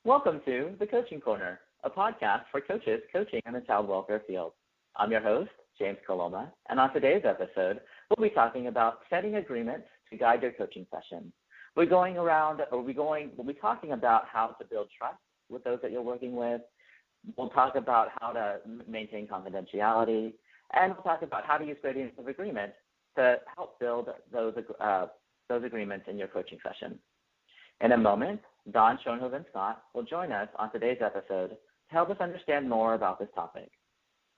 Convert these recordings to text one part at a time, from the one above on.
Welcome to The Coaching Corner, a podcast for coaches coaching in the child welfare field. I'm your host, James Coloma, and on today's episode, we'll be talking about setting agreements to guide your coaching session. We'll be talking about how to build trust with those that you're working with. We'll talk about how to maintain confidentiality, and we'll talk about how to use gradients of agreement to help build those agreements in your coaching session. In a moment, Schoonhoven Scott will join us on today's episode to help us understand more about this topic.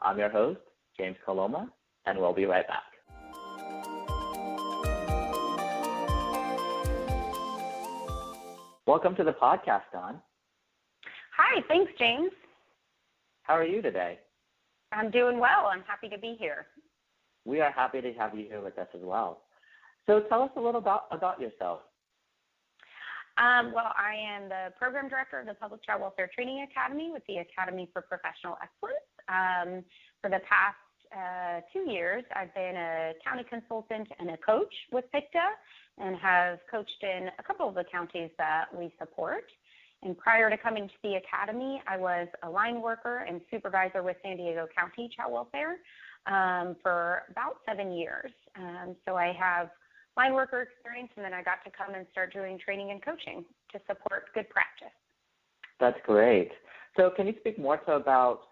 I'm your host, James Coloma, and we'll be right back. Welcome to the podcast, Dawn. Hi, thanks, James. How are you today? I'm doing well. I'm happy to be here. We are happy to have you here with us as well. So tell us a little about yourself. Well, I am the program director of the Public Child Welfare Training Academy with the Academy for Professional Excellence. For the past 2 years, I've been a county consultant and a coach with PCWTA and have coached in a couple of the counties that we support. And prior to coming to the Academy, I was a line worker and supervisor with San Diego County Child Welfare for about 7 years. So I have line worker experience, and then I got to come and start doing training and coaching to support good practice. That's great. So can you speak more about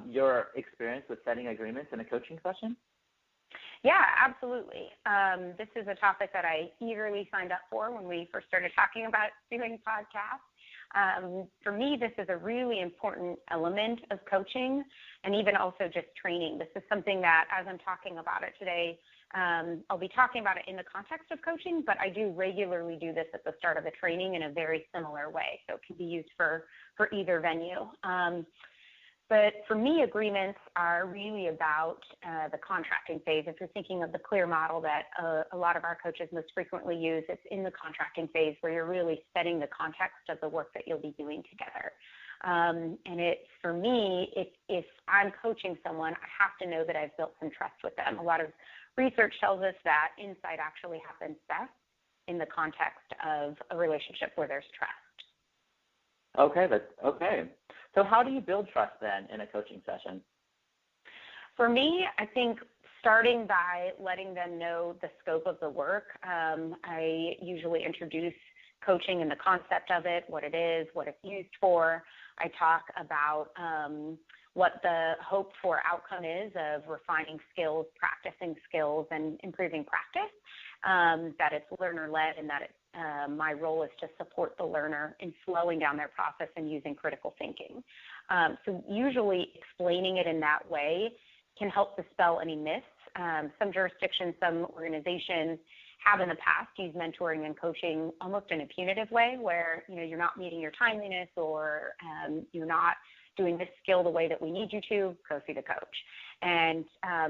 your experience with setting agreements in a coaching session? Yeah, absolutely. This is a topic that I eagerly signed up for when we first started talking about doing podcasts. For me, this is a really important element of coaching and even also just training. This is something that, as I'm talking about it today, I'll be talking about it in the context of coaching, but I do regularly do this at the start of a training in a very similar way, so it can be used for either venue. But for me, agreements are really about the contracting phase. If you're thinking of the CLEAR model that a lot of our coaches most frequently use, it's in the contracting phase where you're really setting the context of the work that you'll be doing together. And for me, if I'm coaching someone, I have to know that I've built some trust with them. A lot of research tells us that insight actually happens best in the context of a relationship where there's trust. Okay. So how do you build trust then in a coaching session? For me, I think starting by letting them know the scope of the work. I usually introduce coaching and the concept of it, what it is, what it's used for. I talk about what the hope for outcome is of refining skills, practicing skills, and improving practice, that it's learner-led and that my role is to support the learner in slowing down their process and using critical thinking. So usually explaining it in that way can help dispel any myths. Some jurisdictions, some organizations have in the past used mentoring and coaching almost in a punitive way where, you're not meeting your timeliness or you're not doing this skill the way that we need you to, go see the coach. And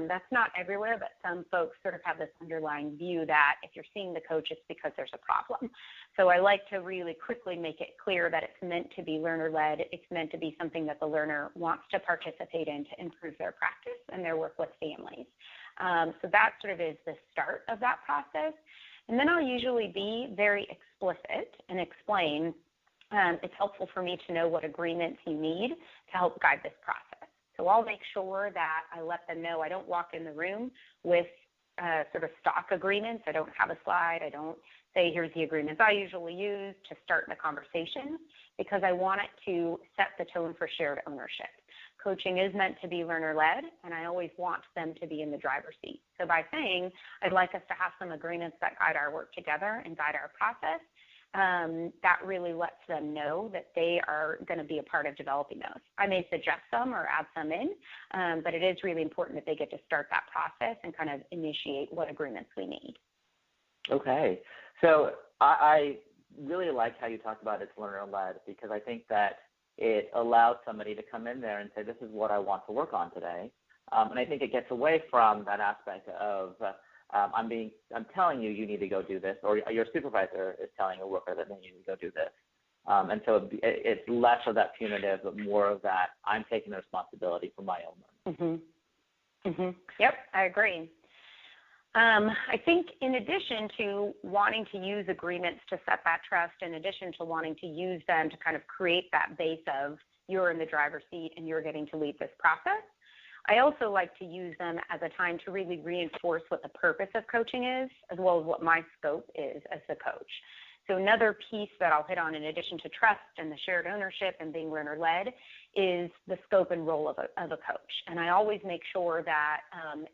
that's not everywhere, but some folks sort of have this underlying view that if you're seeing the coach, it's because there's a problem. So I like to really quickly make it clear that it's meant to be learner-led. It's meant to be something that the learner wants to participate in to improve their practice and their work with families. So that sort of is the start of that process. And then I'll usually be very explicit and explain it's helpful for me to know what agreements you need to help guide this process. So I'll make sure that I let them know I don't walk in the room with sort of stock agreements. I don't have a slide. I don't say, here's the agreements I usually use to start the conversation, because I want it to set the tone for shared ownership. Coaching is meant to be learner-led, and I always want them to be in the driver's seat. So by saying I'd like us to have some agreements that guide our work together and guide our process, that really lets them know that they are going to be a part of developing those. I may suggest some or add some in, but it is really important that they get to start that process and kind of initiate what agreements we need. Okay. So I really like how you talk about it's learner-led, because I think that it allows somebody to come in there and say, this is what I want to work on today. And I think it gets away from that aspect of I'm telling you need to go do this, or your supervisor is telling a worker that they need to go do this. And so it's less of that punitive, but more of that I'm taking the responsibility for my own learning. Yep, I agree. I think in addition to wanting to use agreements to set that trust, in addition to wanting to use them to kind of create that base of you're in the driver's seat and you're getting to lead this process, I also like to use them as a time to really reinforce what the purpose of coaching is, as well as what my scope is as the coach. So another piece that I'll hit on in addition to trust and the shared ownership and being learner-led is the scope and role of a coach. And I always make sure that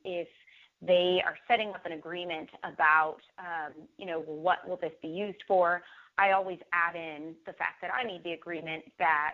if they are setting up an agreement about, what will this be used for, I always add in the fact that I need the agreement that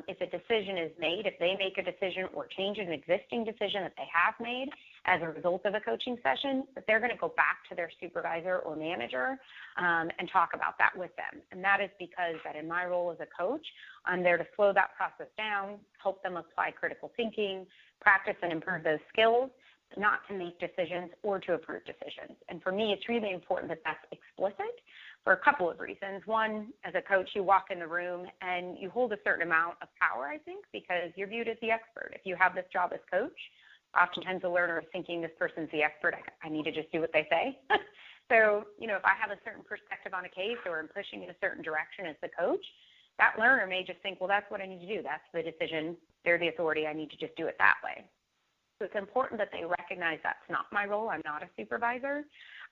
if a decision is made, if they make a decision or change an existing decision that they have made as a result of a coaching session, that they're going to go back to their supervisor or manager and talk about that with them. And that is because that in my role as a coach, I'm there to slow that process down, help them apply critical thinking, practice and improve those skills, not to make decisions or to approve decisions. And for me, it's really important that that's explicit for a couple of reasons. One, as a coach, you walk in the room and you hold a certain amount of power, I think, because you're viewed as the expert. If you have this job as coach, oftentimes the learner is thinking this person's the expert. I need to just do what they say. So, if I have a certain perspective on a case or I'm pushing in a certain direction as the coach, that learner may just think, well, that's what I need to do. That's the decision. They're the authority. I need to just do it that way. So it's important that they recognize that's not my role. I'm not a supervisor.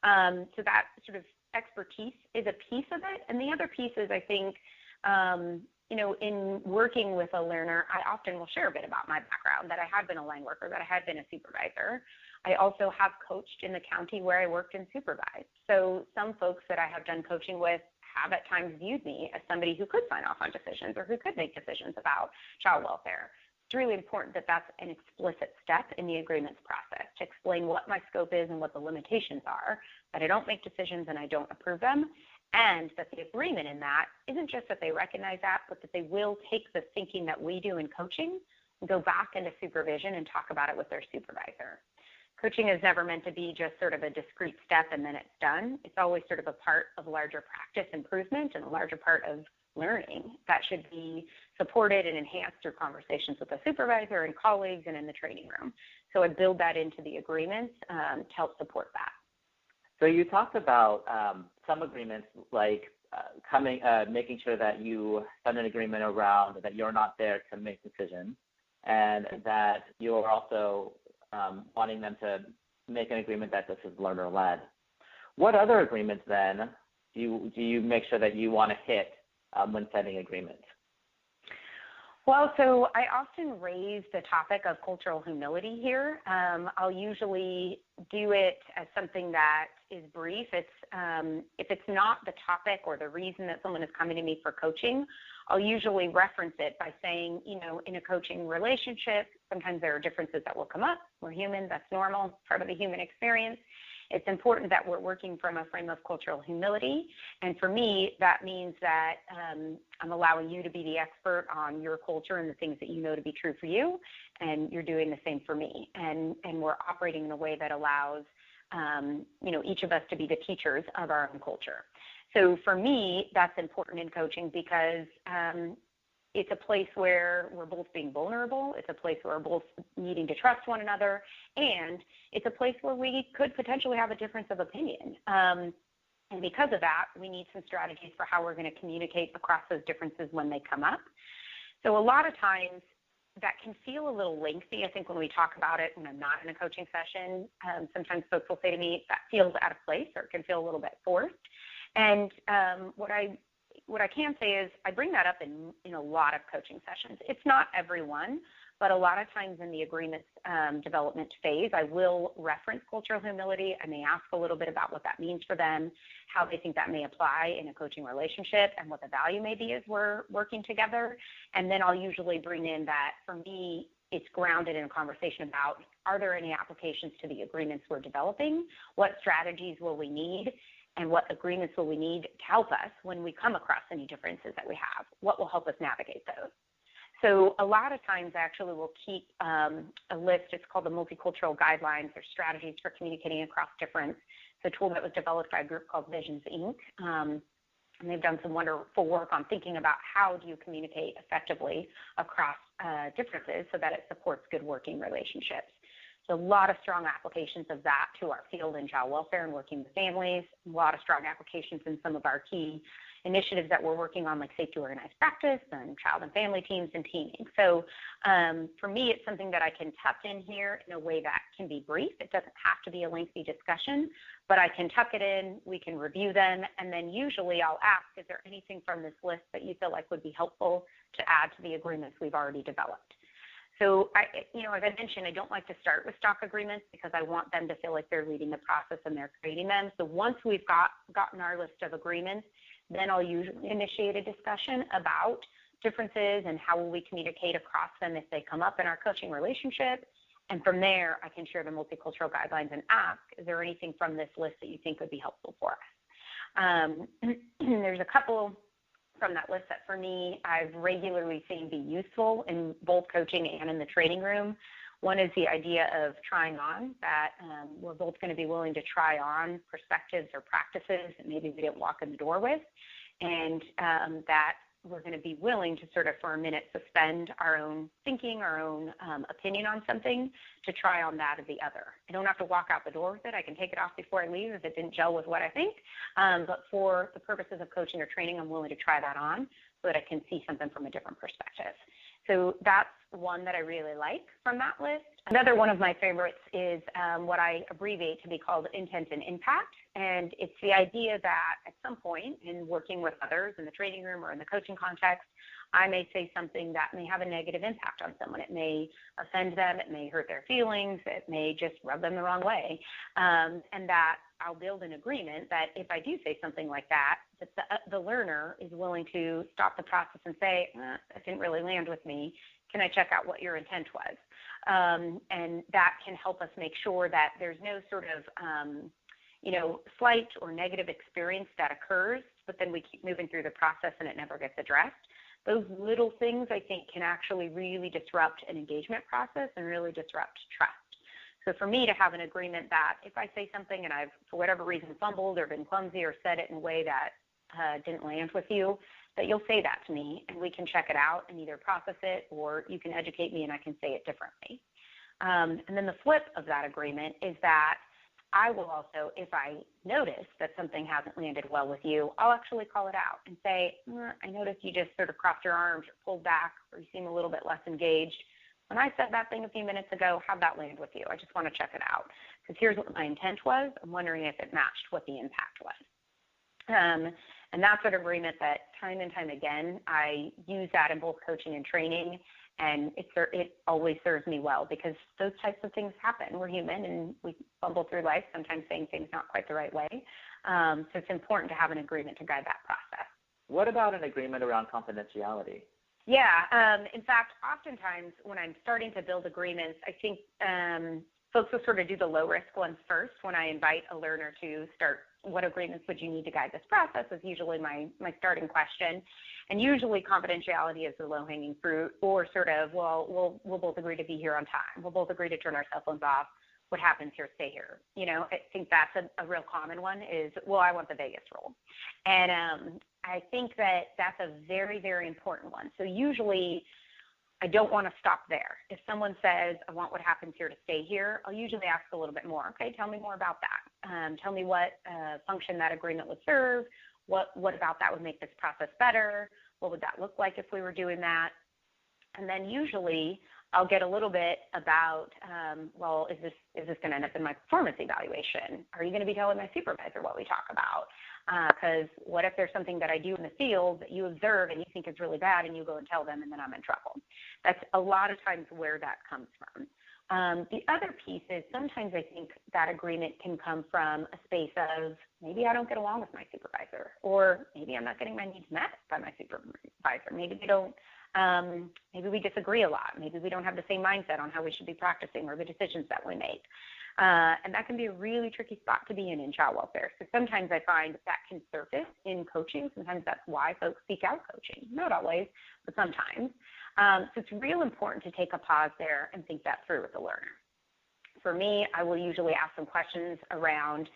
So that sort of expertise is a piece of it. And the other piece is, I think, in working with a learner, I often will share a bit about my background, that I had been a line worker, that I had been a supervisor. I also have coached in the county where I worked and supervised. So some folks that I have done coaching with have at times viewed me as somebody who could sign off on decisions or who could make decisions about child welfare. It's really important that that's an explicit step in the agreements process to explain what my scope is and what the limitations are, that I don't make decisions and I don't approve them, and that the agreement in that isn't just that they recognize that, but that they will take the thinking that we do in coaching and go back into supervision and talk about it with their supervisor. Coaching is never meant to be just sort of a discrete step and then it's done. It's always sort of a part of larger practice improvement and a larger part of learning that should be supported and enhanced through conversations with the supervisor and colleagues and in the training room. So I build that into the agreements to help support that. So you talked about some agreements like making sure that you sign an agreement around that you're not there to make decisions, and that you're also wanting them to make an agreement that this is learner-led. What other agreements then do you make sure that you want to hit when setting agreements? Well, so I often raise the topic of cultural humility here. I'll usually do it as something that is brief. If it's not the topic or the reason that someone is coming to me for coaching, I'll usually reference it by saying, in a coaching relationship, sometimes there are differences that will come up. We're human. That's normal, part of the human experience. It's important that we're working from a frame of cultural humility. And for me, that means that I'm allowing you to be the expert on your culture and the things that you know to be true for you, and you're doing the same for me. And we're operating in a way that allows, each of us to be the teachers of our own culture. So for me, that's important in coaching because it's a place where we're both being vulnerable. It's a place where we're both needing to trust one another. And it's a place where we could potentially have a difference of opinion. And because of that, we need some strategies for how we're going to communicate across those differences when they come up. So a lot of times that can feel a little lengthy. I think when we talk about it when I'm not in a coaching session, sometimes folks will say to me, that feels out of place or it can feel a little bit forced. And what I can say is I bring that up in a lot of coaching sessions. It's not every one, but a lot of times in the agreements development phase, I will reference cultural humility. I may ask a little bit about what that means for them, how they think that may apply in a coaching relationship, and what the value may be as we're working together. And then I'll usually bring in that, for me, it's grounded in a conversation about, are there any applications to the agreements we're developing? What strategies will we need? And what agreements will we need to help us when we come across any differences that we have? What will help us navigate those? So a lot of times I actually will keep a list. It's called the Multicultural Guidelines or Strategies for Communicating Across Difference. It's a tool that was developed by a group called Visions, Inc. And they've done some wonderful work on thinking about how do you communicate effectively across differences so that it supports good working relationships. So a lot of strong applications of that to our field in child welfare and working with families, a lot of strong applications in some of our key initiatives that we're working on, like safety organized practice and child and family teams and teaming. So for me, it's something that I can tuck in here in a way that can be brief. It doesn't have to be a lengthy discussion, but I can tuck it in, we can review them, and then usually I'll ask, is there anything from this list that you feel like would be helpful to add to the agreements we've already developed? So, as I mentioned, I don't like to start with stock agreements because I want them to feel like they're leading the process and they're creating them. So once we've gotten our list of agreements, then I'll usually initiate a discussion about differences and how will we communicate across them if they come up in our coaching relationship. And from there, I can share the multicultural guidelines and ask, is there anything from this list that you think would be helpful for us? There's a couple from that list that for me, I've regularly seen be useful in both coaching and in the training room. One is the idea of trying on, that we're both going to be willing to try on perspectives or practices that maybe we didn't walk in the door with, and that we're going to be willing to sort of for a minute suspend our own thinking, our own opinion on something to try on that of the other. I don't have to walk out the door with it. I can take it off before I leave if it didn't gel with what I think. But for the purposes of coaching or training, I'm willing to try that on so that I can see something from a different perspective. So that's one that I really like from that list. Another one of my favorites is what I abbreviate to be called intent and impact. And it's the idea that at some point in working with others in the training room or in the coaching context, I may say something that may have a negative impact on someone. It may offend them. It may hurt their feelings. It may just rub them the wrong way. And that I'll build an agreement that if I do say something like that, that the learner is willing to stop the process and say, that didn't really land with me. Can I check out what your intent was? And that can help us make sure that there's no sort of, slight or negative experience that occurs, but then we keep moving through the process and it never gets addressed. Those little things, I think, can actually really disrupt an engagement process and really disrupt trust. So for me to have an agreement that if I say something and I've, for whatever reason, fumbled or been clumsy or said it in a way that didn't land with you, that you'll say that to me and we can check it out and either process it or you can educate me and I can say it differently. And then the flip of that agreement is that I will also, if I notice that something hasn't landed well with you, I'll actually call it out and say, I noticed you just sort of crossed your arms or pulled back or you seem a little bit less engaged. When I said that thing a few minutes ago, how'd that land with you? I just want to check it out because here's what my intent was. I'm wondering if it matched what the impact was. And that's an agreement that time and time again, I use that in both coaching and training, and it always serves me well because those types of things happen. We're human and we fumble through life, sometimes saying things not quite the right way. So it's important to have an agreement to guide that process. What about an agreement around confidentiality? Yeah. In fact, oftentimes when I'm starting to build agreements, I think folks will sort of do the low-risk ones first when I invite a learner to start. What agreements would you need to guide this process is usually my starting question. And usually confidentiality is the low-hanging fruit, or sort of, well, we'll both agree to be here on time. We'll both agree to turn our cell phones off. What happens here, stay here. I think that's a real common one is, well, I want the Vegas rule. And I think that that's a very, very important one. So usually I don't want to stop there. If someone says, I want what happens here to stay here, I'll usually ask a little bit more. Okay, tell me more about that. Tell me what function that agreement would serve. What about that would make this process better? What would that look like if we were doing that? And then usually I'll get a little bit about, is this going to end up in my performance evaluation? Are you going to be telling my supervisor what we talk about? Because what if there's something that I do in the field that you observe and you think is really bad and you go and tell them and then I'm in trouble? That's a lot of times where that comes from. The other piece is sometimes I think that agreement can come from a space of maybe I don't get along with my supervisor, or maybe I'm not getting my needs met by my supervisor. Maybe maybe we disagree a lot. Maybe we don't have the same mindset on how we should be practicing or the decisions that we make. And that can be a really tricky spot to be in child welfare. So sometimes I find that can surface in coaching. Sometimes that's why folks seek out coaching. Not always, but sometimes. So it's real important to take a pause there and think that through with the learner. For me, I will usually ask some questions around,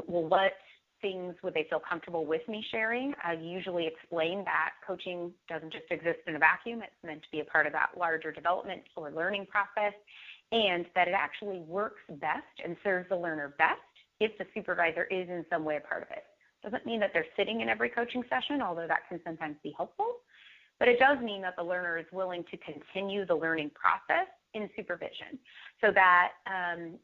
what things would they feel comfortable with me sharing? I usually explain that coaching doesn't just exist in a vacuum. It's meant to be a part of that larger development or learning process. and that it actually works best and serves the learner best if the supervisor is in some way a part of it. Doesn't mean that they're sitting in every coaching session, although that can sometimes be helpful, but it does mean that the learner is willing to continue the learning process in supervision, so that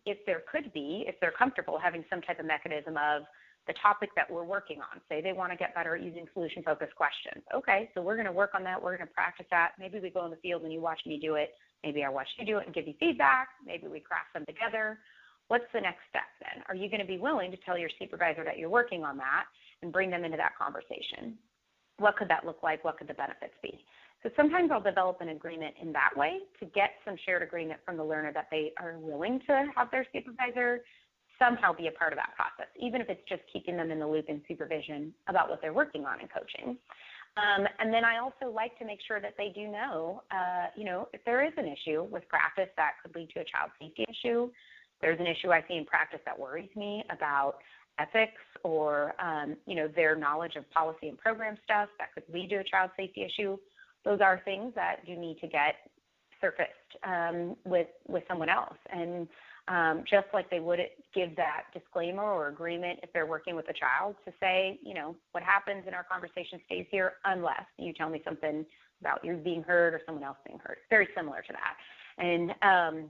if they're comfortable having some type of mechanism of the topic that we're working on, say they want to get better at using solution-focused questions. Okay, so we're going to work on that. We're going to practice that. Maybe we go in the field and you watch me do it. Maybe I watch you do it and give you feedback. Maybe we craft them together. What's the next step then? Are you going to be willing to tell your supervisor that you're working on that and bring them into that conversation? What could that look like? What could the benefits be? So sometimes I'll develop an agreement in that way to get some shared agreement from the learner that they are willing to have their supervisor somehow be a part of that process, even if it's just keeping them in the loop in supervision about what they're working on in coaching. And then I also like to make sure that they do know, if there is an issue with practice that could lead to a child safety issue, there's an issue I see in practice that worries me about ethics or, their knowledge of policy and program stuff that could lead to a child safety issue. Those are things that do need to get surfaced with someone else. And just like they would give that disclaimer or agreement if they're working with a child to say, what happens in our conversation stays here unless you tell me something about you being heard or someone else being heard. It's very similar to that. And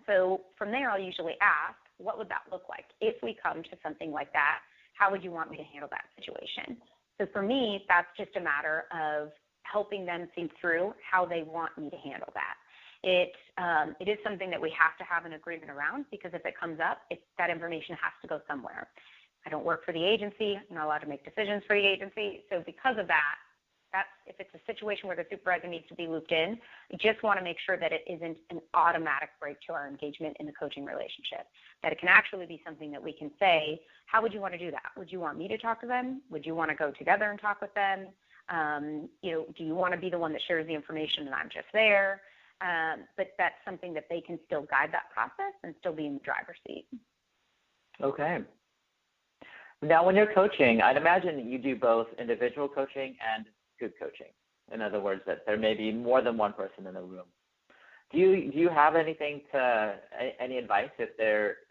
so from there, I'll usually ask, what would that look like? If we come to something like that, how would you want me to handle that situation? So for me, that's just a matter of helping them think through how they want me to handle that. It is something that we have to have an agreement around, because if it comes up, that information has to go somewhere. I don't work for the agency. I'm not allowed to make decisions for the agency. So because of that, if it's a situation where the supervisor needs to be looped in, we just want to make sure that it isn't an automatic break to our engagement in the coaching relationship, that it can actually be something that we can say, how would you want to do that? Would you want me to talk to them? Would you want to go together and talk with them? Do you want to be the one that shares the information and I'm just there? But that's something that they can still guide that process and still be in the driver's seat. Okay. Now, when you're coaching, I'd imagine you do both individual coaching and group coaching. In other words, that there may be more than one person in the room. Do you have any advice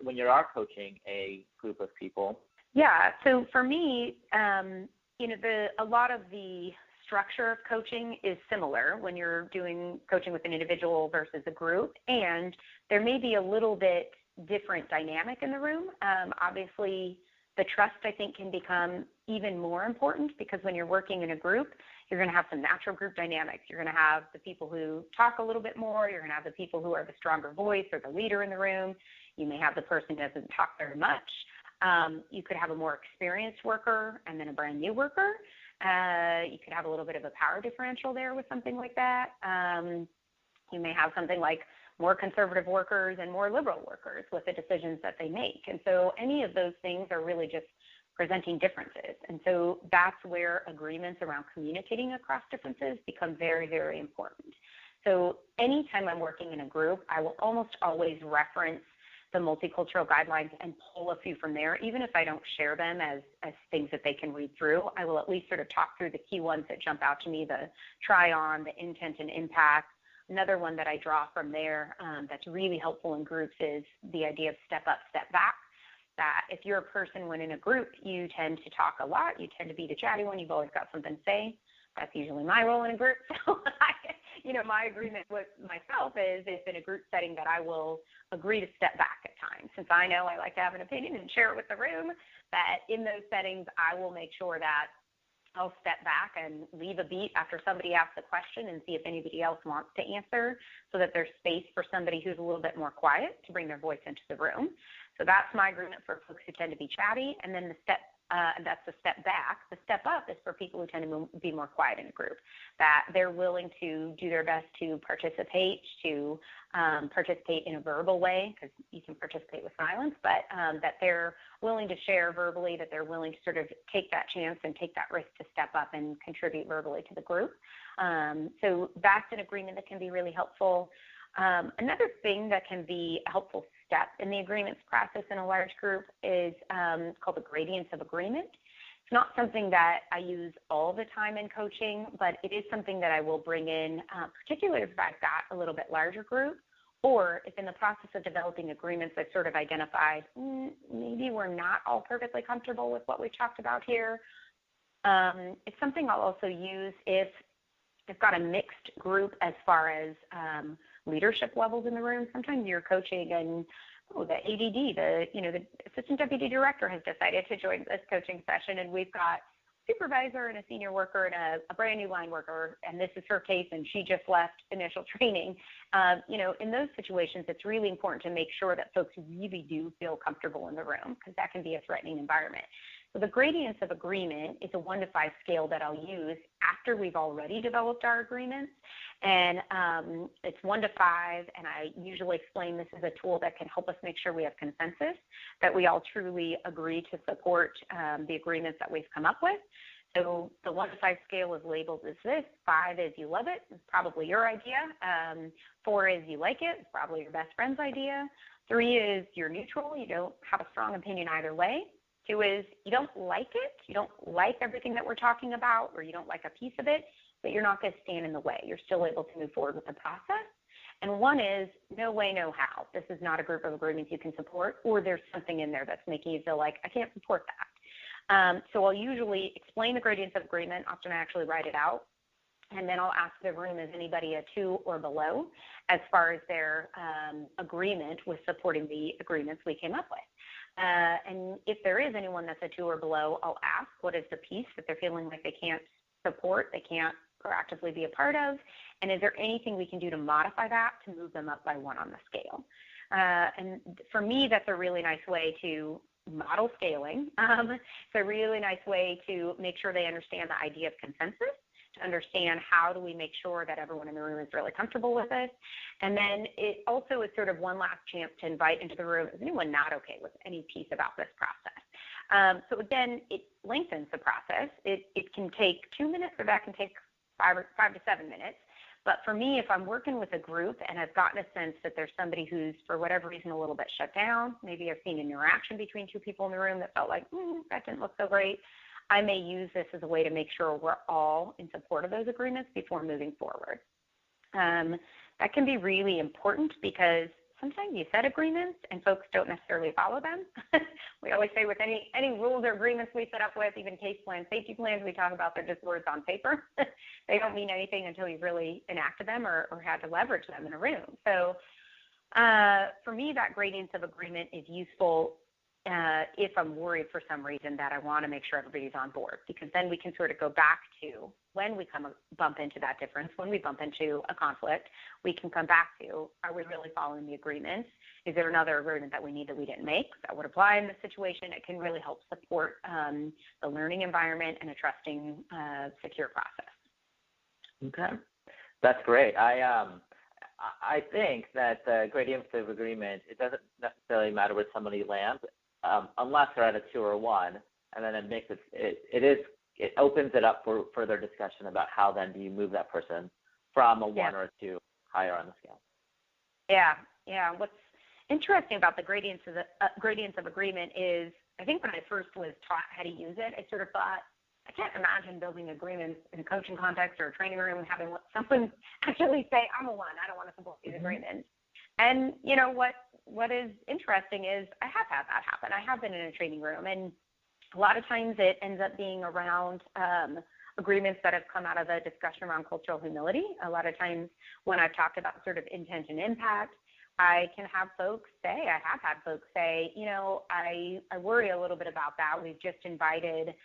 when you are coaching a group of people? Yeah. So for me, a lot of the structure of coaching is similar when you're doing coaching with an individual versus a group, and there may be a little bit different dynamic in the room. Obviously, the trust, I think, can become even more important, because when you're working in a group, you're going to have some natural group dynamics. You're going to have the people who talk a little bit more. You're going to have the people who are the stronger voice or the leader in the room. You may have the person who doesn't talk very much. You could have a more experienced worker and then a brand new worker. You could have a little bit of a power differential there with something like that. You may have something like more conservative workers and more liberal workers with the decisions that they make. And so any of those things are really just presenting differences. And so that's where agreements around communicating across differences become very, very important. So anytime I'm working in a group, I will almost always reference the multicultural guidelines and pull a few from there. Even if I don't share them as things that they can read through, I will at least sort of talk through the key ones that jump out to me, the try on, the intent and impact. Another one that I draw from there that's really helpful in groups is the idea of step up, step back. That if you're a person when in a group, you tend to talk a lot, you tend to be the chatty one, you've always got something to say. That's usually my role in a group. So my agreement with myself is if in a group setting that I will agree to step back at times. Since I know I like to have an opinion and share it with the room, that in those settings I will make sure that I'll step back and leave a beat after somebody asks a question and see if anybody else wants to answer, so that there's space for somebody who's a little bit more quiet to bring their voice into the room. So that's my agreement for folks who tend to be chatty. And then that's the step back. The step up is for people who tend to be more quiet in a group, that they're willing to do their best to participate in a verbal way, because you can participate with silence, but that they're willing to share verbally, that they're willing to sort of take that chance and take that risk to step up and contribute verbally to the group. So that's an agreement that can be really helpful. Another thing that can be a helpful step in the agreements process in a large group is called the gradients of agreement. It's not something that I use all the time in coaching, but it is something that I will bring in, particularly if I've got a little bit larger group, Or if in the process of developing agreements, I've sort of identified, maybe we're not all perfectly comfortable with what we talked about here. It's something I'll also use if I've got a mixed group as far as leadership levels in the room. Sometimes you're coaching and the ADD, the assistant deputy director has decided to join this coaching session, and we've got supervisor and a senior worker and a brand new line worker, and this is her case, and she just left initial training. In those situations, it's really important to make sure that folks really do feel comfortable in the room, because that can be a threatening environment. So the gradients of agreement is a 1 to 5 scale that I'll use after we've already developed our agreements. And it's 1 to 5, and I usually explain this is a tool that can help us make sure we have consensus, that we all truly agree to support the agreements that we've come up with. So the 1 to 5 scale is labeled as this. 5 is you love it. It's probably your idea. 4 is you like it. It's probably your best friend's idea. 3 is you're neutral. You don't have a strong opinion either way. 2 is you don't like it. You don't like everything that we're talking about, or you don't like a piece of it, but you're not going to stand in the way. You're still able to move forward with the process. And 1 is no way, no how. This is not a group of agreements you can support, or there's something in there that's making you feel like I can't support that. So I'll usually explain the gradients of agreement. Often I actually write it out. And then I'll ask the room, is anybody a 2 or below as far as their agreement with supporting the agreements we came up with. And if there is anyone that's a 2 or below, I'll ask what is the piece that they're feeling like they can't support, they can't proactively be a part of, and is there anything we can do to modify that to move them up by 1 on the scale. And for me, that's a really nice way to model scaling. It's a really nice way to make sure they understand the idea of consensus, to understand how do we make sure that everyone in the room is really comfortable with this. And then it also is sort of one last chance to invite into the room, is anyone not okay with any piece about this process? So again, it lengthens the process. It can take 2 minutes, or that can take 5 to 7 minutes. But for me, if I'm working with a group and I've gotten a sense that there's somebody who's, for whatever reason, a little bit shut down, maybe I've seen an interaction between 2 people in the room that felt like, that didn't look so great, I may use this as a way to make sure we're all in support of those agreements before moving forward. That can be really important because sometimes you set agreements and folks don't necessarily follow them. We always say with any rules or agreements we set up with, even case plans, safety plans, we talk about they're just words on paper. They don't mean anything until you've really enacted them or had to leverage them in a room. So for me, that gradients of agreement is useful if I'm worried for some reason that I want to make sure everybody's on board, because then we can sort of go back to when we bump into that difference, when we bump into a conflict, we can come back to, are we really following the agreements? Is there another agreement that we need that we didn't make that would apply in this situation? It can really help support the learning environment and a trusting, secure process. Okay, that's great. I think that the gradients of agreement, it doesn't necessarily matter where somebody lands, unless they're at a 2 or 1, and then it opens it up for further discussion about how then do you move that person from a 1 or a 2 higher on the scale. Yeah. What's interesting about the gradients of agreement is, I think when I first was taught how to use it, I sort of thought, I can't imagine building agreements in a coaching context or a training room and having someone actually say, I'm a 1, I don't want to support these agreements. And what is interesting is I have had that happen. I have been in a training room, and a lot of times it ends up being around agreements that have come out of a discussion around cultural humility. A lot of times when I've talked about sort of intent and impact, I have had folks say, I worry a little bit about that. We've just invited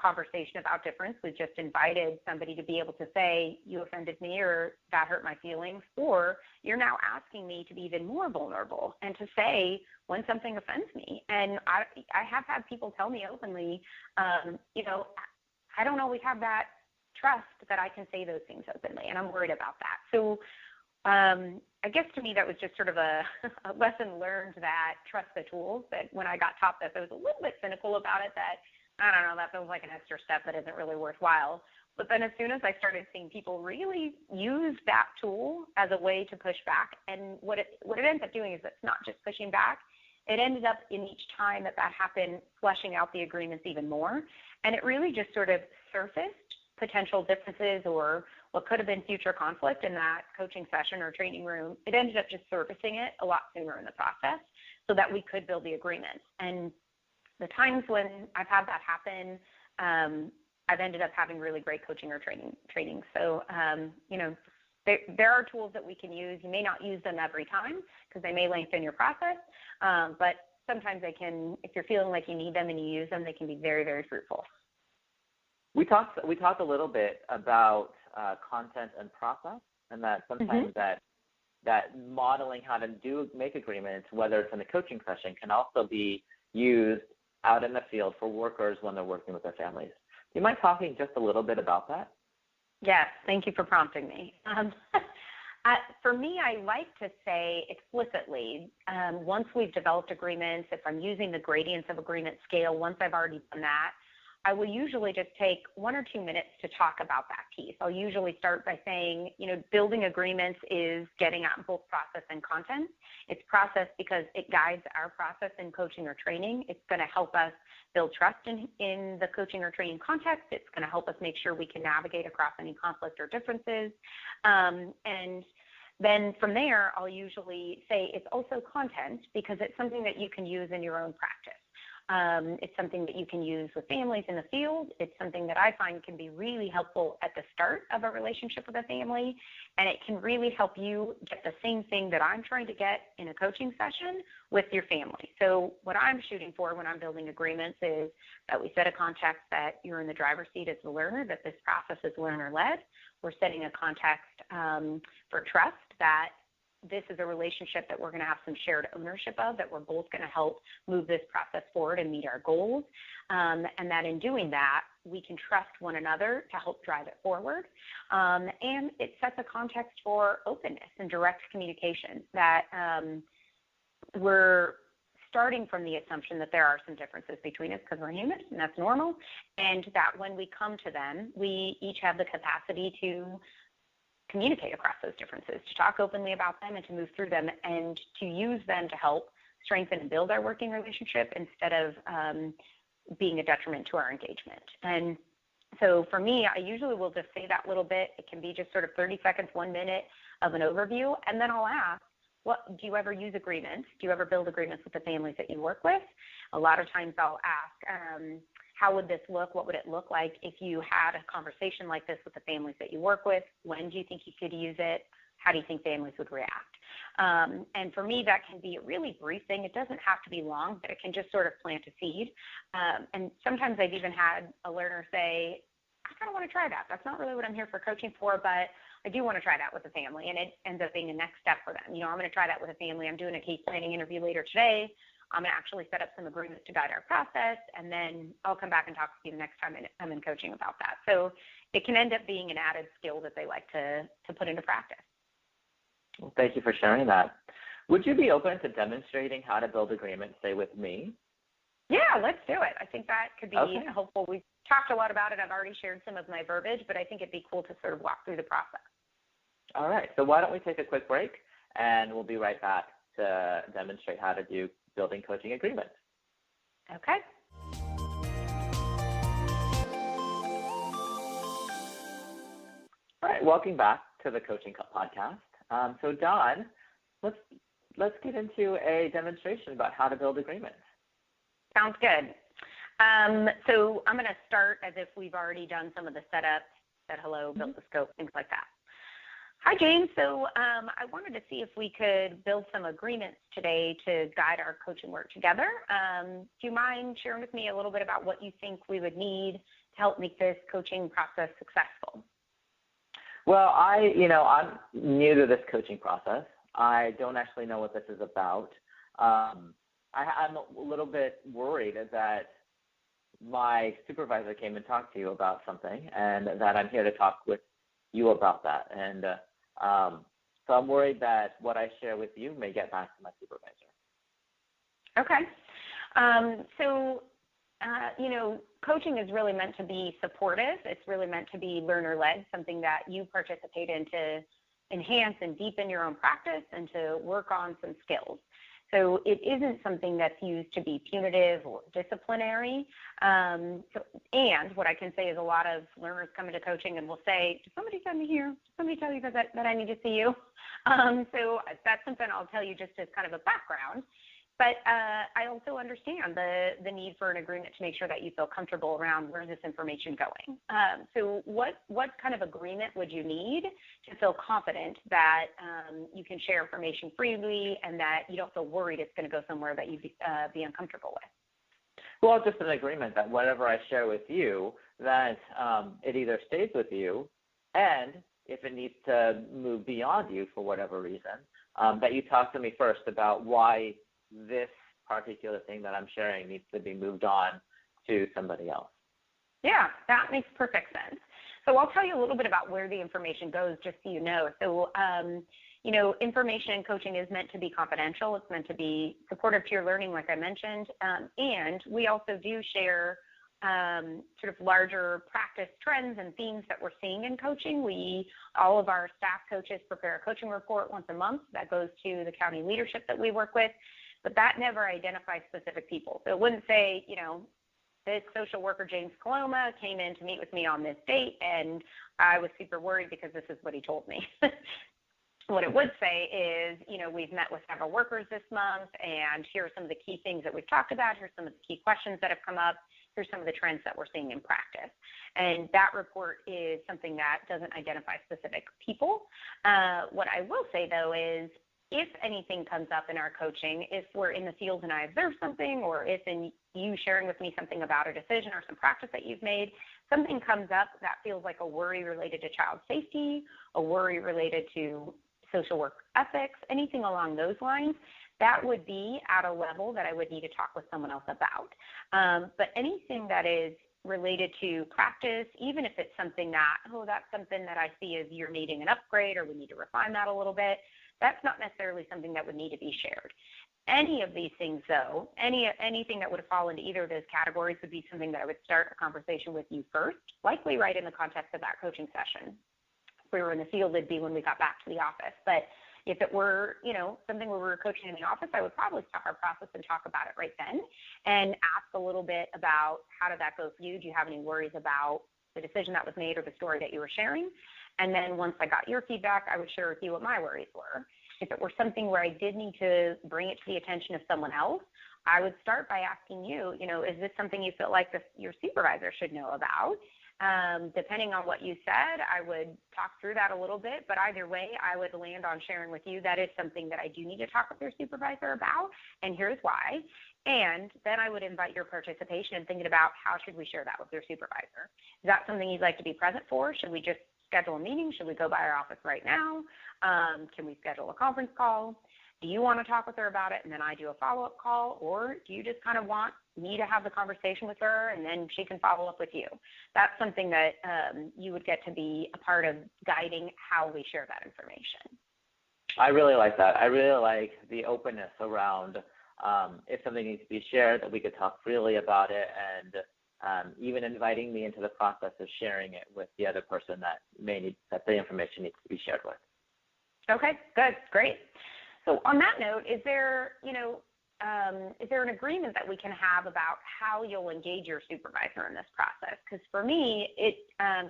conversation about difference. We've just invited somebody to be able to say, you offended me, or that hurt my feelings, or you're now asking me to be even more vulnerable and to say when something offends me. And I have had people tell me openly, I don't always have that trust that I can say those things openly, and I'm worried about that. So I guess to me that was just sort of a lesson learned, that trust the tools, that when I got taught this, I was a little bit cynical about it, that I don't know, that feels like an extra step that isn't really worthwhile. But then as soon as I started seeing people really use that tool as a way to push back, and what it ends up doing is it's not just pushing back, it ended up in each time that happened, fleshing out the agreements even more. And it really just sort of surfaced potential differences or what could have been future conflict in that coaching session or training room, it ended up just surfacing it a lot sooner in the process so that we could build the agreement. And the times when I've had that happen, I've ended up having really great coaching or training. So, there are tools that we can use. You may not use them every time because they may lengthen your process, but sometimes they can, if you're feeling like you need them and you use them, they can be very, very fruitful. We talked a little bit about content and process, and that sometimes that modeling how to make agreements, whether it's in a coaching session, can also be used out in the field for workers when they're working with their families. Do you mind talking just a little bit about that? Yes, thank you for prompting me. For me, I like to say explicitly, once we've developed agreements, if I'm using the gradients of agreement scale, once I've already done that, I will usually just take 1 or 2 minutes to talk about that piece. I'll usually start by saying, building agreements is getting at both process and content. It's process because it guides our process in coaching or training. It's going to help us build trust in the coaching or training context. It's going to help us make sure we can navigate across any conflict or differences. And then from there, I'll usually say it's also content because it's something that you can use in your own practice. It's something that you can use with families in the field. It's something that I find can be really helpful at the start of a relationship with a family, and it can really help you get the same thing that I'm trying to get in a coaching session with your family. So what I'm shooting for when I'm building agreements is that we set a context that you're in the driver's seat as the learner, that this process is learner-led. We're setting a context for trust, that this is a relationship that we're going to have some shared ownership of, that we're both going to help move this process forward and meet our goals, and that in doing that, we can trust one another to help drive it forward. And it sets a context for openness and direct communication, that we're starting from the assumption that there are some differences between us because we're human, and that's normal, and that when we come to them, we each have the capacity to communicate across those differences, to talk openly about them and to move through them and to use them to help strengthen and build our working relationship instead of being a detriment to our engagement. And so for me, I usually will just say that little bit. It can be just sort of 30 seconds, 1 minute of an overview, and then I'll ask, do you ever use agreements? Do you ever build agreements with the families that you work with? A lot of times I'll ask, how would this look? What would it look like if you had a conversation like this with the families that you work with? When do you think you could use it? How do you think families would react? And for me, that can be a really brief thing. It doesn't have to be long, but it can just sort of plant a seed. And sometimes I've even had a learner say, I kind of want to try that. That's not really what I'm here for coaching for, but I do want to try that with a family. And it ends up being a next step for them. I'm going to try that with a family. I'm doing a case planning interview later today. I'm going to actually set up some agreements to guide our process, and then I'll come back and talk to you the next time I'm in coaching about that. So it can end up being an added skill that they like to put into practice. Well, thank you for sharing that. Would you be open to demonstrating how to build agreements, say, with me? Yeah, let's do it. I think that could be helpful. We've talked a lot about it. I've already shared some of my verbiage, but I think it'd be cool to sort of walk through the process. All right. So why don't we take a quick break, and we'll be right back to demonstrate how to do building coaching agreements. Okay. All right, welcome back to the Coaching podcast. So Dawn, let's get into a demonstration about how to build agreements. Sounds good. So I'm going to start as if we've already done some of the setup, said hello, built the scope, things like that. Hi, James. So I wanted to see if we could build some agreements today to guide our coaching work together. Do you mind sharing with me a little bit about what you think we would need to help make this coaching process successful? Well, I'm new to this coaching process. I don't actually know what this is about. I'm a little bit worried that my supervisor came and talked to you about something, and that I'm here to talk with you about that. And so I'm worried that what I share with you may get back to my supervisor. Okay. Coaching is really meant to be supportive. It's really meant to be learner-led, something that you participate in to enhance and deepen your own practice and to work on some skills. So it isn't something that's used to be punitive or disciplinary. And what I can say is a lot of learners come into coaching and will say, did somebody send me here? Did somebody tell you that I need to see you? So that's something I'll tell you just as kind of a background. But I also understand the need for an agreement to make sure that you feel comfortable around where is this information going. So what kind of agreement would you need to feel confident that you can share information freely and that you don't feel worried it's going to go somewhere that you'd be uncomfortable with? Well, just an agreement that whatever I share with you, that it either stays with you, and if it needs to move beyond you for whatever reason, that you talk to me first about why this particular thing that I'm sharing needs to be moved on to somebody else. Yeah, that makes perfect sense. So I'll tell you a little bit about where the information goes, just so you know. So, information in coaching is meant to be confidential. It's meant to be supportive to your learning, like I mentioned. And we also do share sort of larger practice trends and themes that we're seeing in coaching. All of our staff coaches prepare a coaching report once a month that goes to the county leadership that we work with. But that never identifies specific people. So it wouldn't say, this social worker, James Coloma, came in to meet with me on this date, and I was super worried because this is what he told me. What it would say is, we've met with several workers this month, and here are some of the key things that we've talked about. Here's some of the key questions that have come up. Here's some of the trends that we're seeing in practice. And that report is something that doesn't identify specific people. What I will say, though, is if anything comes up in our coaching, if we're in the field and I observe something, or if in you sharing with me something about a decision or some practice that you've made, something comes up that feels like a worry related to child safety, a worry related to social work ethics, anything along those lines, that would be at a level that I would need to talk with someone else about. But anything that is related to practice, even if it's something that, that's something that I see as you're needing an upgrade or we need to refine that a little bit, that's not necessarily something that would need to be shared. Any of these things, though, anything that would fall into either of those categories would be something that I would start a conversation with you first, likely right in the context of that coaching session. If we were in the field, it'd be when we got back to the office. But if it were, something where we were coaching in the office, I would probably stop our process and talk about it right then and ask a little bit about how did that go for you? Do you have any worries about the decision that was made or the story that you were sharing? And then once I got your feedback, I would share with you what my worries were. If it were something where I did need to bring it to the attention of someone else, I would start by asking you, is this something you feel like your supervisor should know about? Depending on what you said, I would talk through that a little bit, but either way, I would land on sharing with you that is something that I do need to talk with your supervisor about, and here's why. And then I would invite your participation in thinking about how should we share that with your supervisor. Is that something you'd like to be present for? Should we just schedule a meeting? Should we go by our office right now? Can we schedule a conference call? Do you want to talk with her about it and then I do a follow-up call, or do you just kind of want me to have the conversation with her and then she can follow up with you? That's something that you would get to be a part of guiding how we share that information. I really like that. I really like the openness around if something needs to be shared, that we could talk freely about it, and even inviting me into the process of sharing it with the other person that the information needs to be shared with. Okay, good, great. So on that note, is there an agreement that we can have about how you'll engage your supervisor in this process? Because for me,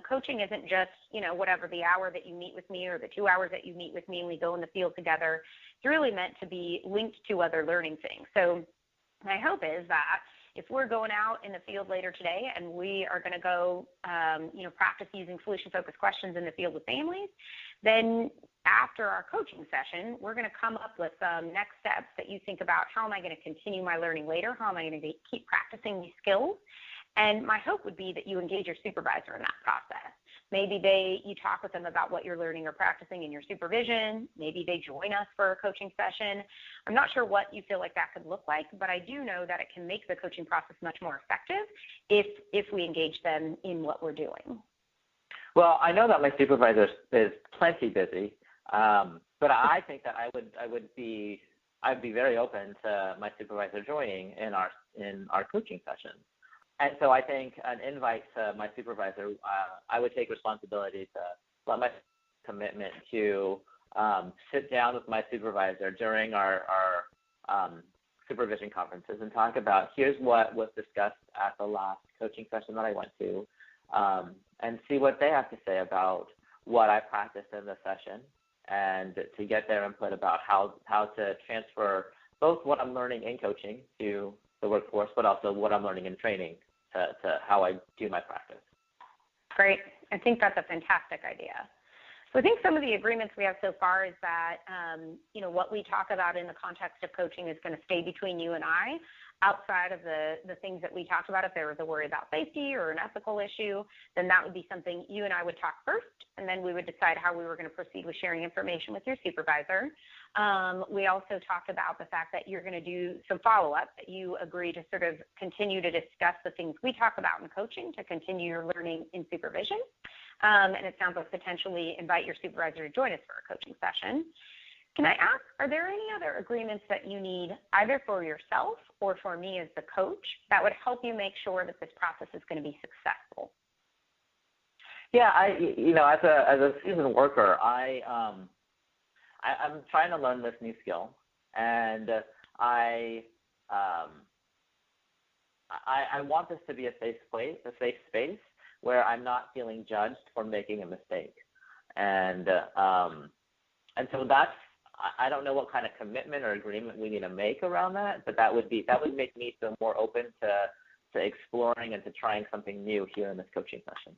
coaching isn't just, whatever the hour that you meet with me or the 2 hours that you meet with me and we go in the field together. It's really meant to be linked to other learning things. So my hope is that if we're going out in the field later today and we are going to go, practice using solution-focused questions in the field with families, then after our coaching session, we're going to come up with some next steps that you think about. How am I going to continue my learning later? How am I going to keep practicing these skills? And my hope would be that you engage your supervisor in that process. Maybe you talk with them about what you're learning or practicing in your supervision. Maybe they join us for a coaching session. I'm not sure what you feel like that could look like, but I do know that it can make the coaching process much more effective if we engage them in what we're doing. Well, I know that my supervisor is plenty busy, but I think that I'd be very open to my supervisor joining in our coaching sessions. And so I think an invite to my supervisor, I would take responsibility to let my commitment to sit down with my supervisor during our supervision conferences and talk about here's what was discussed at the last coaching session that I went to, and see what they have to say about what I practiced in the session, and to get their input about how to transfer both what I'm learning in coaching to the workforce, but also what I'm learning in training to how I do my practice. Great. I think that's a fantastic idea. So I think some of the agreements we have so far is that, what we talk about in the context of coaching is going to stay between you and I. Outside of the things that we talked about, if there was a worry about safety or an ethical issue, then that would be something you and I would talk first, and then we would decide how we were going to proceed with sharing information with your supervisor. We also talked about the fact that you're going to do some follow-up, that you agree to sort of continue to discuss the things we talk about in coaching to continue your learning in supervision. And it sounds like potentially invite your supervisor to join us for a coaching session. Can I ask, are there any other agreements that you need either for yourself or for me as the coach that would help you make sure that this process is going to be successful? Yeah, as a seasoned worker, I'm trying to learn this new skill, and I want this to be a safe space where I'm not feeling judged for making a mistake, and so that's. I don't know what kind of commitment or agreement we need to make around that, but that would make me feel more open to exploring and to trying something new here in this coaching session.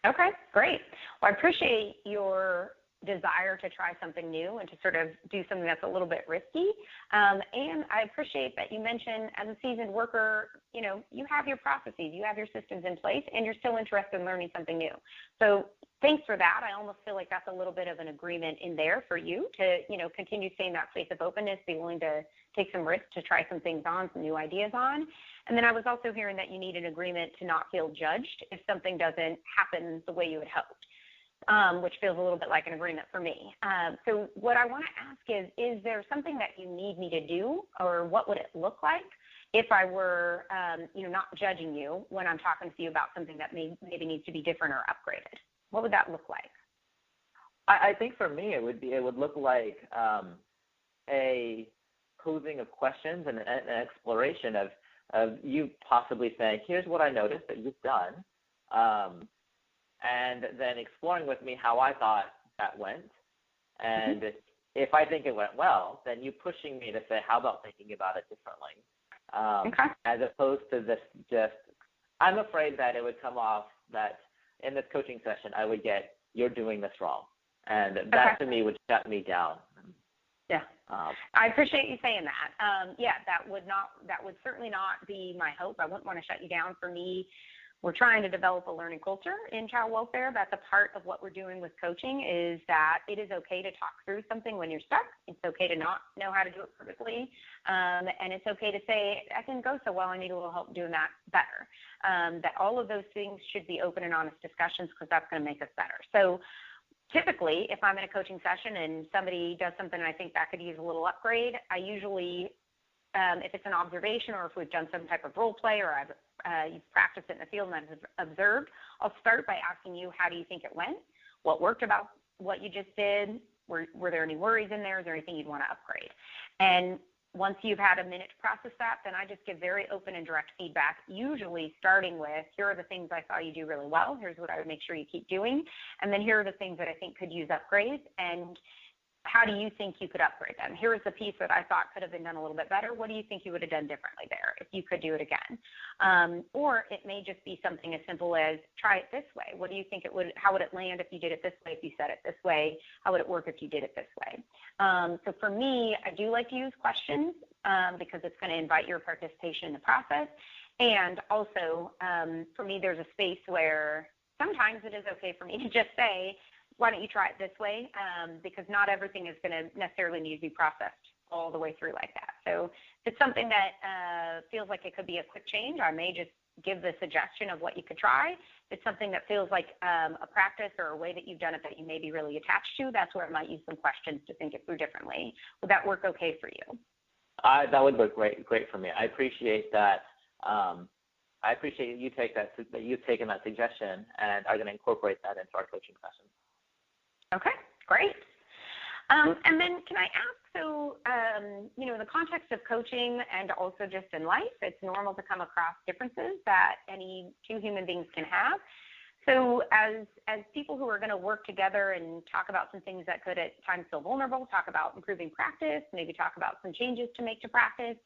Okay, great. Well, I appreciate your desire to try something new and to sort of do something that's a little bit risky. And I appreciate that you mentioned as a seasoned worker, you have your processes, you have your systems in place, and you're still interested in learning something new. So thanks for that. I almost feel like that's a little bit of an agreement in there for you to, continue staying in that space of openness, be willing to take some risks to try some things on, some new ideas on. And then I was also hearing that you need an agreement to not feel judged if something doesn't happen the way you had hoped. Which feels a little bit like an agreement for me. So what I want to ask is there something that you need me to do, or what would it look like if I were, not judging you when I'm talking to you about something that maybe needs to be different or upgraded? What would that look like? I think for me it would look like a posing of questions and an exploration of you possibly saying, here's what I noticed that you've done. And then exploring with me how I thought that went. And if I think it went well, then you pushing me to say, how about thinking about it differently? As opposed to this I'm afraid that it would come off that in this coaching session I would get, you're doing this wrong. And that to me would shut me down. Yeah. I appreciate you saying that. That would certainly not be my hope. I wouldn't want to shut you down. For me, we're trying to develop a learning culture in child welfare. That's a part of what we're doing with coaching, is that it is okay to talk through something when you're stuck. It's okay to not know how to do it perfectly. And it's okay to say, I didn't go so well, I need a little help doing that better. That all of those things should be open and honest discussions, because that's going to make us better. So typically, if I'm in a coaching session and somebody does something and I think that could use a little upgrade, I usually, if it's an observation or if we've done some type of role play or you've practiced it in the field and I've observed, I'll start by asking you, how do you think it went? What worked about what you just did? Were there any worries in there? Is there anything you'd want to upgrade? And once you've had a minute to process that, then I just give very open and direct feedback, usually starting with, here are the things I saw you do really well. Here's what I would make sure you keep doing. And then here are the things that I think could use upgrades. And how do you think you could upgrade them? Here is the piece that I thought could have been done a little bit better. What do you think you would have done differently there if you could do it again? Or it may just be something as simple as, try it this way. What do you think how would it land if you did it this way, if you said it this way? How would it work if you did it this way? So for me, I do like to use questions because it's going to invite your participation in the process. And also, for me, there's a space where sometimes it is okay for me to just say, why don't you try it this way? Because not everything is going to necessarily need to be processed all the way through like that. So if it's something that feels like it could be a quick change, I may just give the suggestion of what you could try. If it's something that feels like a practice or a way that you've done it that you may be really attached to, that's where I might use some questions to think it through differently. Would that work okay for you? That would work great for me. I appreciate that. I appreciate you you've taken that suggestion and are going to incorporate that into our coaching sessions. Okay, great. And then can I ask, so, in the context of coaching and also just in life, it's normal to come across differences that any two human beings can have. So as people who are going to work together and talk about some things that could at times feel vulnerable, talk about improving practice, maybe talk about some changes to make to practice,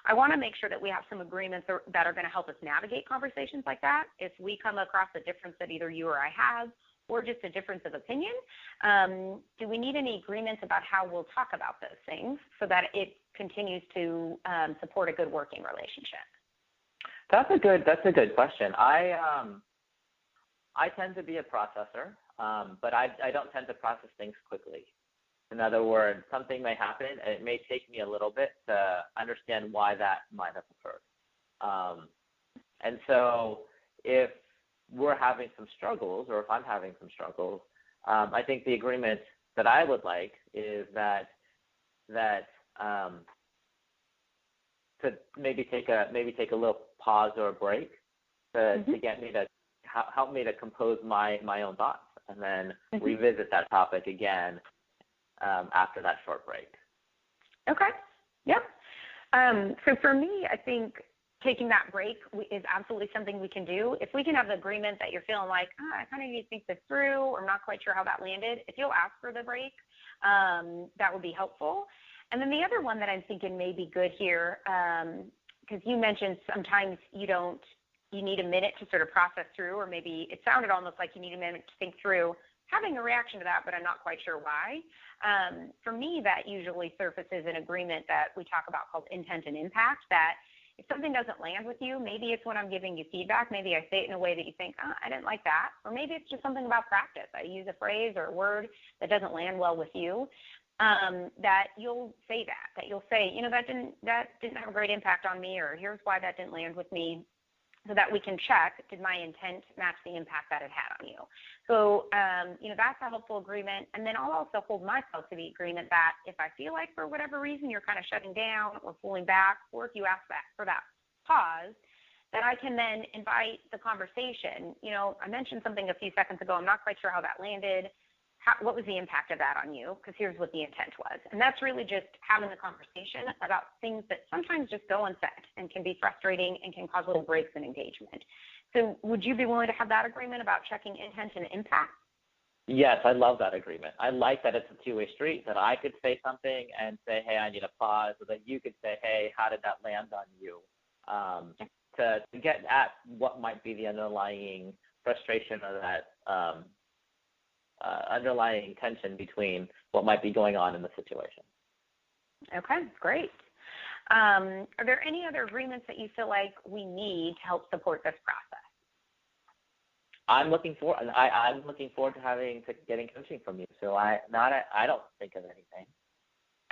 I want to make sure that we have some agreements that are going to help us navigate conversations like that. If we come across a difference that either you or I have, or just a difference of opinion, do we need any agreements about how we'll talk about those things so that it continues to support a good working relationship? That's a good question. I tend to be a processor, but I don't tend to process things quickly. In other words, something may happen, and it may take me a little bit to understand why that might have occurred. And so if we're having some struggles, or if I'm having some struggles, I think the agreement that I would like is that to maybe take a little pause or a break to get me to help me to compose my own thoughts, and then revisit that topic again after that short break. Okay. Yep. So for me, I think taking that break is absolutely something we can do. If we can have the agreement that you're feeling like, I kind of need to think this through, or I'm not quite sure how that landed, if you'll ask for the break, that would be helpful. And then the other one that I'm thinking may be good here, because you mentioned sometimes you need a minute to sort of process through, or maybe it sounded almost like you need a minute to think through having a reaction to that, but I'm not quite sure why. For me, that usually surfaces an agreement that we talk about called intent and impact, that if something doesn't land with you, maybe it's when I'm giving you feedback, maybe I say it in a way that you think, I didn't like that, or maybe it's just something about practice. I use a phrase or a word that doesn't land well with you, that you'll say that you'll say, that didn't have a great impact on me, or here's why that didn't land with me, so that we can check, did my intent match the impact that it had on you? So, that's a helpful agreement. And then I'll also hold myself to the agreement that if I feel like for whatever reason you're kind of shutting down or pulling back, or if you ask for that pause, that I can then invite the conversation. I mentioned something a few seconds ago. I'm not quite sure how that landed. What was the impact of that on you? Because here's what the intent was. And that's really just having the conversation about things that sometimes just go unsaid and can be frustrating and can cause little breaks in engagement. So would you be willing to have that agreement about checking intent and impact? Yes, I love that agreement. I like that it's a two-way street, that I could say something and say, hey, I need a pause, so that you could say, hey, how did that land on you? To get at what might be the underlying frustration or that underlying tension between what might be going on in the situation. Okay, great. Are there any other agreements that you feel like we need to help support this process? I'm looking forward to getting coaching from you. So I don't think of anything.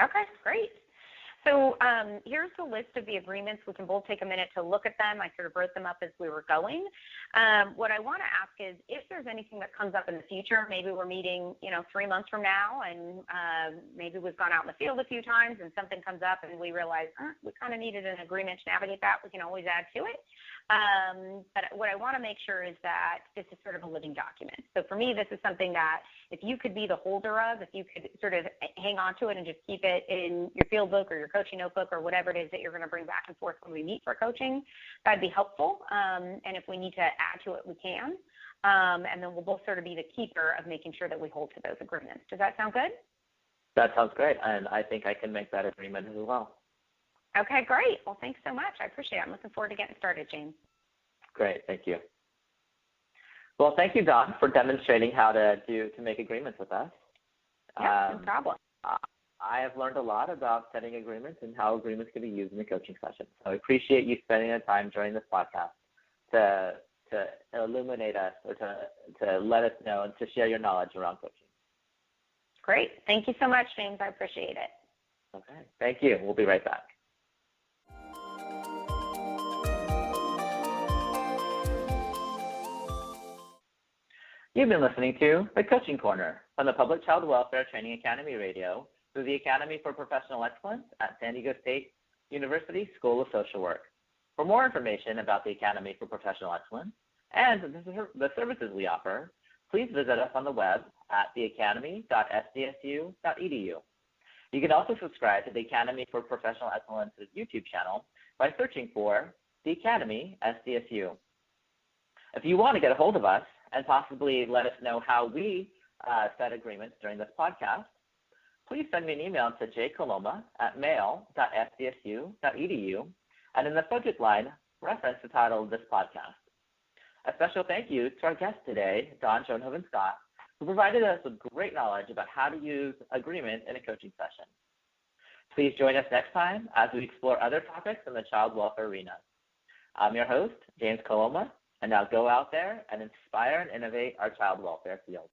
Okay, great. So here's the list of the agreements. We can both take a minute to look at them. I sort of wrote them up as we were going. What I want to ask is if there's anything that comes up in the future, maybe we're meeting, 3 months from now, and maybe we've gone out in the field a few times and something comes up and we realize we kind of needed an agreement to navigate that. We can always add to it. But what I want to make sure is that this is sort of a living document. So for me, this is something that if you could be the holder of, if you could sort of hang on to it and just keep it in your field book or your coaching notebook or whatever it is that you're going to bring back and forth when we meet for coaching, that'd be helpful. And if we need to add to it, we can. And then we'll both sort of be the keeper of making sure that we hold to those agreements. Does that sound good? That sounds great. And I think I can make that agreement as well. Okay, great. Well, thanks so much. I appreciate it. I'm looking forward to getting started, James. Great. Thank you. Well, thank you, Dawn, for demonstrating how to make agreements with us. Yeah, no problem. I have learned a lot about setting agreements and how agreements can be used in the coaching session. So I appreciate you spending the time during this podcast to illuminate us or to let us know and to share your knowledge around coaching. Great. Thank you so much, James. I appreciate it. Okay. Thank you. We'll be right back. You've been listening to The Coaching Corner on the Public Child Welfare Training Academy Radio through the Academy for Professional Excellence at San Diego State University School of Social Work. For more information about the Academy for Professional Excellence and the services we offer, please visit us on the web at theacademy.sdsu.edu. You can also subscribe to the Academy for Professional Excellence's YouTube channel by searching for The Academy SDSU. If you want to get a hold of us and possibly let us know how we set agreements during this podcast, please send me an email to jcoloma@mail.sdsu.edu, and in the subject line, reference the title of this podcast. A special thank you to our guest today, Schoonhoven Scott, who provided us with great knowledge about how to use agreement in a coaching session. Please join us next time as we explore other topics in the child welfare arena. I'm your host, James Coloma, and now go out there and inspire and innovate our child welfare field.